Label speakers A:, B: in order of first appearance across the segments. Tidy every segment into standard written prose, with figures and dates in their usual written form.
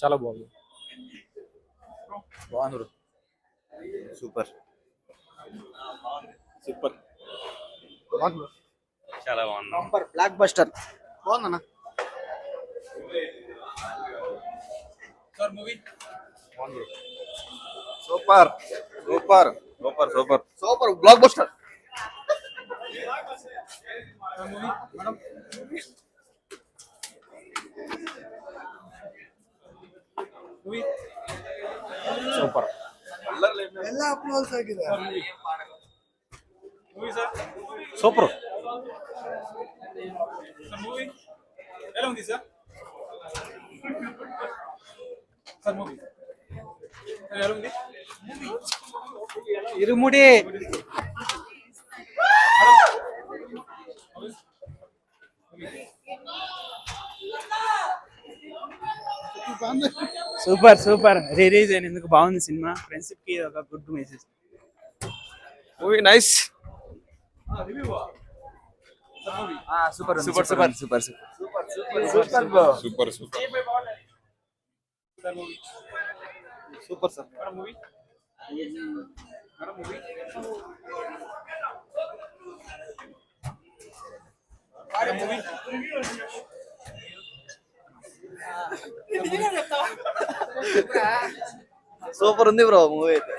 A: చాలా బాగుంది.
B: బాగుంది. Super
A: super.
B: చాలా బాగుంది.
C: Super blockbuster. బాగుందన్న.
B: Super super super super
C: super blockbuster.
A: Super. Super.
D: ఎలా ఉంది సార్? సార్ మూవీ ఎలా ఉంది?
C: ఇరుముడి.
E: Super super. రిలీజ్ అయినందుకు బాగుంది సినిమా. ఫ్రెండ్షిప్ కి ఒక good message.
B: Movie nice.
C: Super
B: super super super
C: super bro.
B: Super super
C: super sir.
D: Movie
C: super ఉంది bro movie అయితే.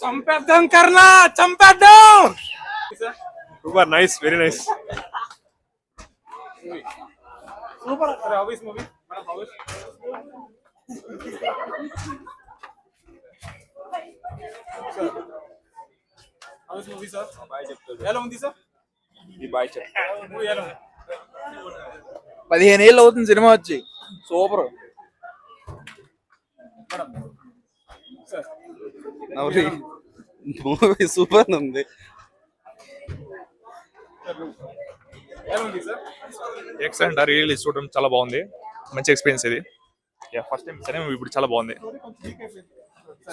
E: చంపేద్దాం కర్ణా, చంపేద్దాం.
A: Super nice, very nice.
D: Super. House movie మనం హౌస్ హౌస్ మూవీ సార్. బాయ్ చెప్తారు. ఎలా ఉంది సార్?
A: ఈ బాయ్ చెప్తారు.
D: మూవీ ఎలా ఉంది?
C: 15 ఏళ్ళు అవుతుంది సినిమా వచ్చి. సూపర్.
D: సార్
C: మూవీ సూపర్ ఉంది.
D: ఎలా ఉంది సార్?
A: ఎక్సలెంట్. రియల్లీ చూడడం చాలా బాగుంది. మంచి ఎక్స్పీరియన్స్ ఇది. ఫస్ట్ టైం సినిమా ఇప్పుడు చాలా బాగుంది.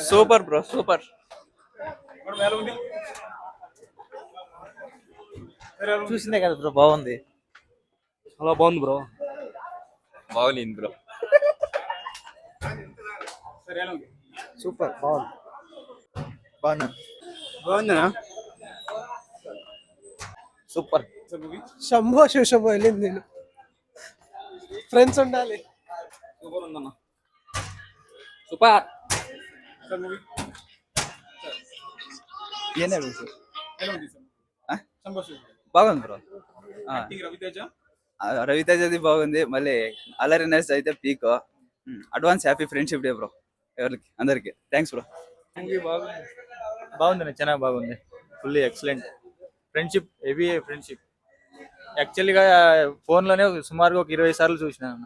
C: Super bro super.
D: మేడం ఎలా ఉంది?
C: చూసిందే కదా బ్రో, బాగుంది.
E: చాలా బాగుంది బ్రో.
B: బాగుంది బ్రో.
D: సార్ ఎలా ఉంది?
C: సూపర్ బాగుంది.
E: బాగుందనా?
C: Super.
D: Sir movie
E: Shambho Shivashambho వెళ్ళింది నేను. ఫ్రెండ్స్ ఉండాలి.
C: సూపర్ ఉందన్న. సూపర్.
D: సార్ మూవీ
C: ఏనే
D: ఎలా ఉంది సార్? సంభాషణ
C: బాగుంది బ్రో.
D: రవితేజ
C: రవితేజది బాగుంది. మళ్ళీ అల్లరి నైస్ అయితే peak. Advance happy friendship day bro ఎవరికి అందరికి. Thanks bro.
F: బాగుంది, చాలా బాగుంది. Fully excellent. Friendship, heavy friendship. యాక్చువల్గా ఫోన్లోనే సుమారుగా ఒక 20 సార్లు చూసినాను.